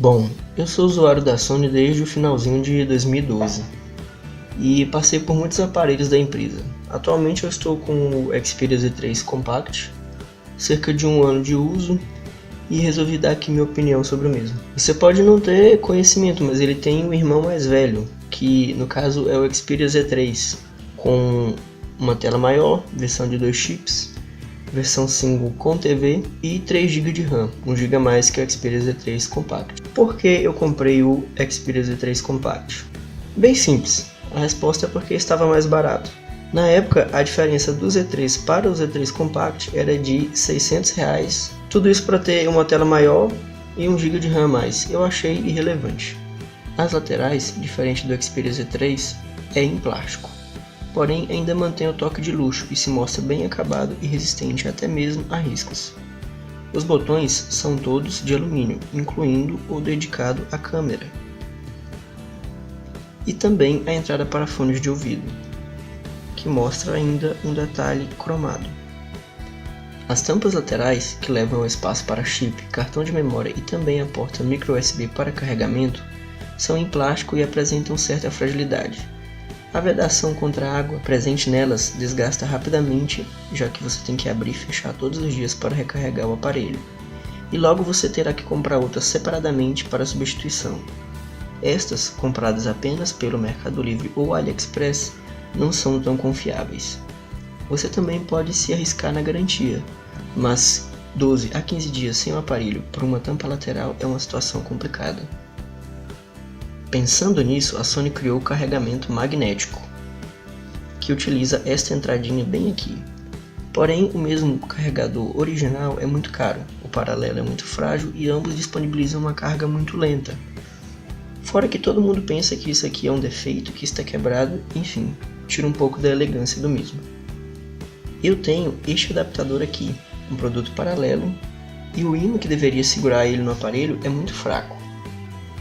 Bom, eu sou usuário da Sony desde o finalzinho de 2012 e passei por muitos aparelhos da empresa. Atualmente eu estou com o Xperia Z3 Compact, cerca de 1 ano de uso, e resolvi dar aqui minha opinião sobre o mesmo. Você pode não ter conhecimento, mas ele tem um irmão mais velho, que no caso é o Xperia Z3, com uma tela maior, versão de 2 chips, versão single com TV e 3 GB de RAM, 1 GB a mais que o Xperia Z3 Compact. Por que eu comprei o Xperia Z3 Compact? Bem simples, a resposta é porque estava mais barato. Na época, a diferença do Z3 para o Z3 Compact era de R$ 600, tudo isso para ter uma tela maior e 1 GB de RAM a mais. Eu achei irrelevante. As laterais, diferente do Xperia Z3, é em plástico, porém ainda mantém o toque de luxo e se mostra bem acabado e resistente até mesmo a riscos. Os botões são todos de alumínio, incluindo o dedicado à câmera, e também a entrada para fones de ouvido, que mostra ainda um detalhe cromado. As tampas laterais, que levam ao espaço para chip, cartão de memória e também a porta micro USB para carregamento, são em plástico e apresentam certa fragilidade. A vedação contra a água presente nelas desgasta rapidamente, já que você tem que abrir e fechar todos os dias para recarregar o aparelho, e logo você terá que comprar outras separadamente para substituição. Estas, compradas apenas pelo Mercado Livre ou AliExpress, não são tão confiáveis. Você também pode se arriscar na garantia, mas 12 a 15 dias sem o aparelho por uma tampa lateral é uma situação complicada. Pensando nisso, a Sony criou o carregamento magnético, que utiliza esta entradinha bem aqui. Porém, o mesmo carregador original é muito caro, o paralelo é muito frágil e ambos disponibilizam uma carga muito lenta. Fora que todo mundo pensa que isso aqui é um defeito, que está quebrado, enfim, tira um pouco da elegância do mesmo. Eu tenho este adaptador aqui, um produto paralelo, e o ímã que deveria segurar ele no aparelho é muito fraco.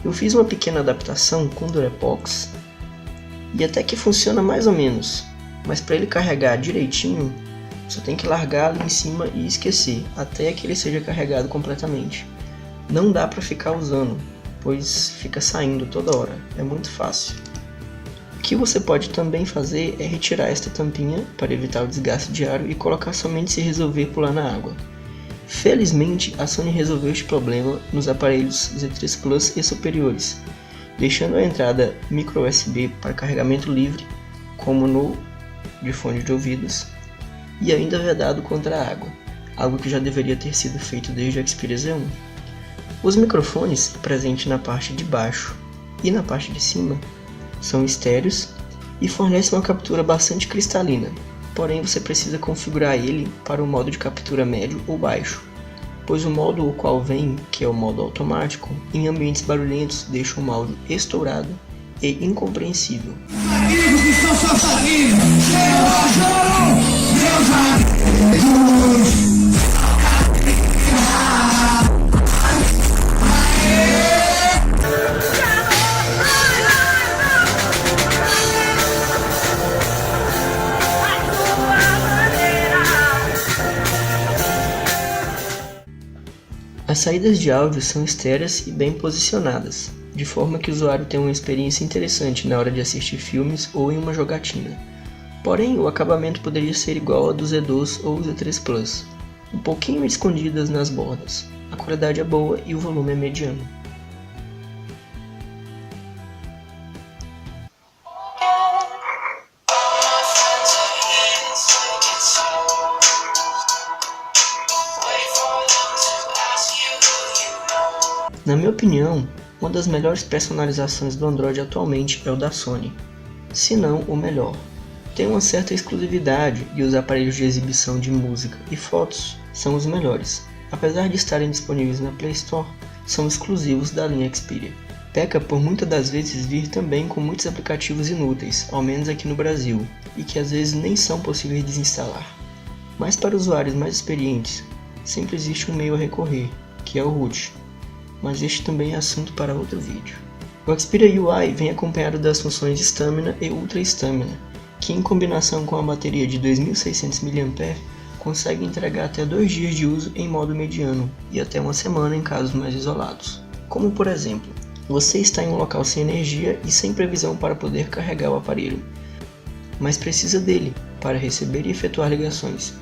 Eu fiz uma pequena adaptação com Durepox e até que funciona mais ou menos, mas para ele carregar direitinho, você tem que largar ali em cima e esquecer, até que ele seja carregado completamente. Não dá para ficar usando, pois fica saindo toda hora, é muito fácil. O que você pode também fazer é retirar esta tampinha para evitar o desgaste diário e colocar somente se resolver pular na água. Felizmente, a Sony resolveu este problema nos aparelhos Z3 Plus e superiores, deixando a entrada micro USB para carregamento livre, como no de fone de ouvidos, e ainda vedado contra a água, algo que já deveria ter sido feito desde o Xperia Z1. Os microfones presentes na parte de baixo e na parte de cima são estéreos e fornecem uma captura bastante cristalina, porém você precisa configurar ele para o modo de captura médio ou baixo, pois o modo o qual vem, que é o modo automático, em ambientes barulhentos deixa o áudio estourado e incompreensível. Amigos que estão sozinhos, meus amigos. As saídas de áudio são estéreas e bem posicionadas, de forma que o usuário tenha uma experiência interessante na hora de assistir filmes ou em uma jogatina. Porém, o acabamento poderia ser igual ao do Z2 ou Z3 Plus, um pouquinho escondidas nas bordas. A qualidade é boa e o volume é mediano. Na minha opinião, uma das melhores personalizações do Android atualmente é o da Sony, se não o melhor. Tem uma certa exclusividade e os aparelhos de exibição de música e fotos são os melhores. Apesar de estarem disponíveis na Play Store, são exclusivos da linha Xperia. Peca por muitas das vezes vir também com muitos aplicativos inúteis, ao menos aqui no Brasil, e que às vezes nem são possíveis de desinstalar. Mas para usuários mais experientes, sempre existe um meio a recorrer, que é o root. Mas este também é assunto para outro vídeo. O Xperia UI vem acompanhado das funções Stamina e Ultra Stamina, que em combinação com a bateria de 2600 mAh consegue entregar até 2 dias de uso em modo mediano e até uma semana em casos mais isolados. como por exemplo, você está em um local sem energia e sem previsão para poder carregar o aparelho, mas precisa dele para receber e efetuar ligações.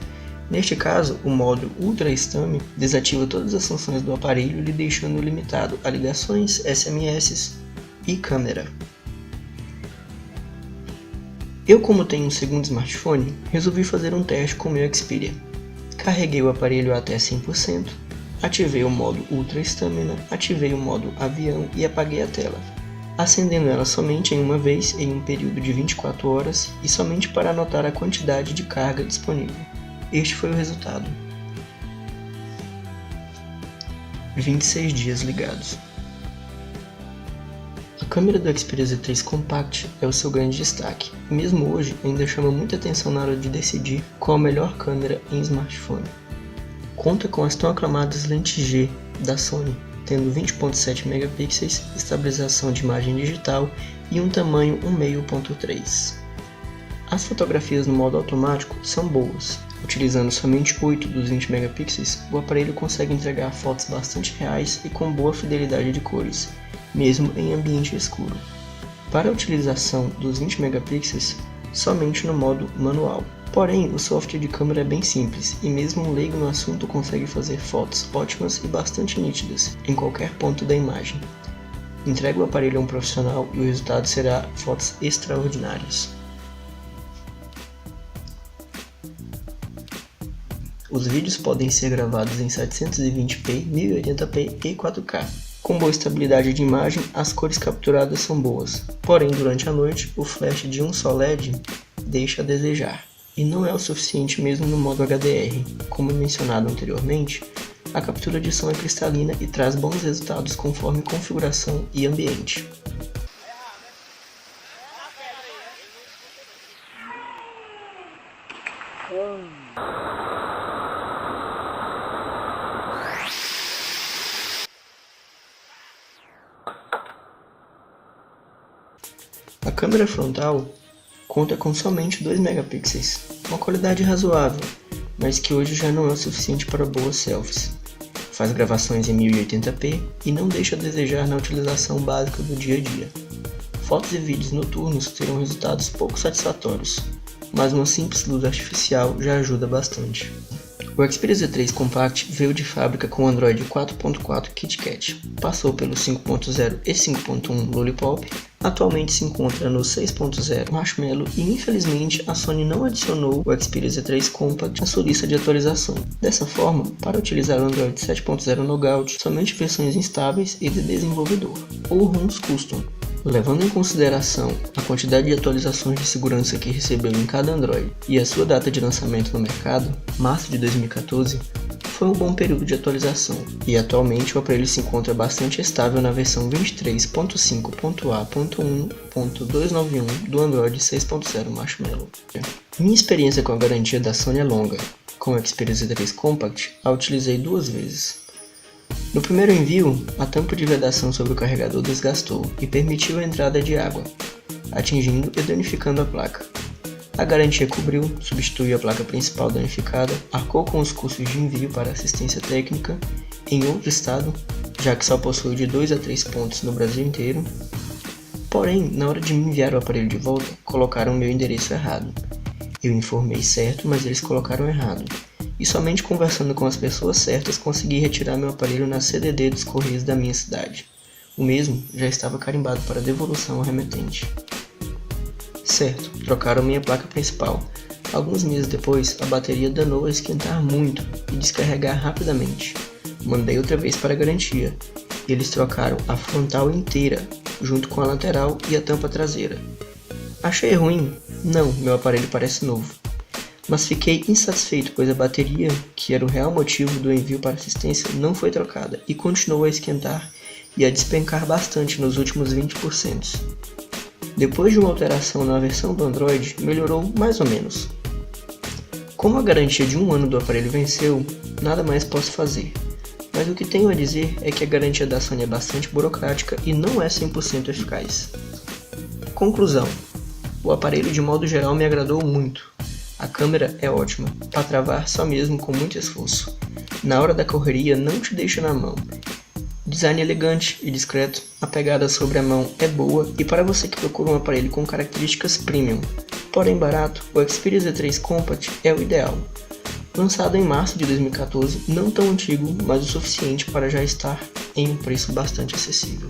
Neste caso, o modo Ultra STAMI desativa todas as funções do aparelho, lhe deixando limitado a ligações, SMS e câmera. Eu, como tenho um segundo smartphone, resolvi fazer um teste com o meu Xperia. Carreguei o aparelho até 100%, ativei o modo Ultra Stamina, ativei o modo Avião e apaguei a tela, acendendo ela somente em uma vez em um período de 24 horas e somente para anotar a quantidade de carga disponível. Este foi o resultado. 26 dias ligados. A câmera do Xperia Z3 Compact é o seu grande destaque, e mesmo hoje ainda chama muita atenção na hora de decidir qual a melhor câmera em smartphone. Conta com as tão aclamadas lentes G da Sony, tendo 20.7 megapixels, estabilização de imagem digital e um tamanho 1.5.3. As fotografias no modo automático são boas. Utilizando somente 8 dos 20 megapixels, o aparelho consegue entregar fotos bastante reais e com boa fidelidade de cores, mesmo em ambiente escuro. Para a utilização dos 20 megapixels, somente no modo manual. Porém, o software de câmera é bem simples e mesmo um leigo no assunto consegue fazer fotos ótimas e bastante nítidas em qualquer ponto da imagem. Entregue o aparelho a um profissional e o resultado será fotos extraordinárias. Os vídeos podem ser gravados em 720p, 1080p e 4K. Com boa estabilidade de imagem, as cores capturadas são boas, porém durante a noite o flash de um só LED deixa a desejar, e não é o suficiente mesmo no modo HDR. Como mencionado anteriormente, a captura de som é cristalina e traz bons resultados conforme configuração e ambiente. A câmera frontal conta com somente 2 megapixels, uma qualidade razoável, mas que hoje já não é o suficiente para boas selfies. Faz gravações em 1080p e não deixa a desejar na utilização básica do dia a dia. Fotos e vídeos noturnos terão resultados pouco satisfatórios, mas uma simples luz artificial já ajuda bastante. O Xperia Z3 Compact veio de fábrica com Android 4.4 KitKat, passou pelo 5.0 e 5.1 Lollipop, atualmente se encontra no 6.0 Marshmallow e infelizmente a Sony não adicionou o Xperia Z3 Compact à sua lista de atualizações. Dessa forma, para utilizar o Android 7.0 Nougat, somente versões instáveis e de desenvolvedor, ou ROMs Custom. Levando em consideração a quantidade de atualizações de segurança que recebeu em cada Android e a sua data de lançamento no mercado, março de 2014, foi um bom período de atualização, e atualmente o aparelho se encontra bastante estável na versão 23.5.A.1.291 do Android 6.0 Marshmallow. Minha experiência com a garantia da Sony é longa. Com o Xperia Z3 Compact, a utilizei 2 vezes. No primeiro envio, a tampa de vedação sobre o carregador desgastou e permitiu a entrada de água, atingindo e danificando a placa. A garantia cobriu, substituiu a placa principal danificada, arcou com os custos de envio para assistência técnica em outro estado, já que só possui de 2 a 3 pontos no Brasil inteiro. Porém, na hora de me enviar o aparelho de volta, colocaram meu endereço errado. Eu informei certo, mas eles colocaram errado. E somente conversando com as pessoas certas consegui retirar meu aparelho na CDD dos Correios da minha cidade. O mesmo já estava carimbado para devolução ao remetente. Certo, trocaram minha placa principal. Alguns meses depois, a bateria danou a esquentar muito e descarregar rapidamente. Mandei outra vez para a garantia. Eles trocaram a frontal inteira, junto com a lateral e a tampa traseira. Achei ruim? Não, meu aparelho parece novo. Mas fiquei insatisfeito, pois a bateria, que era o real motivo do envio para assistência, não foi trocada e continuou a esquentar e a despencar bastante nos últimos 20%. Depois de uma alteração na versão do Android, melhorou mais ou menos. Como a garantia de 1 ano do aparelho venceu, nada mais posso fazer. Mas o que tenho a dizer é que a garantia da Sony é bastante burocrática e não é 100% eficaz. Conclusão: o aparelho de modo geral me agradou muito. A câmera é ótima, para travar só mesmo com muito esforço. Na hora da correria não te deixa na mão. Design elegante e discreto, a pegada sobre a mão é boa e para você que procura um aparelho com características premium, porém barato, o Xperia Z3 Compact é o ideal. Lançado em março de 2014, não tão antigo, mas o suficiente para já estar em um preço bastante acessível.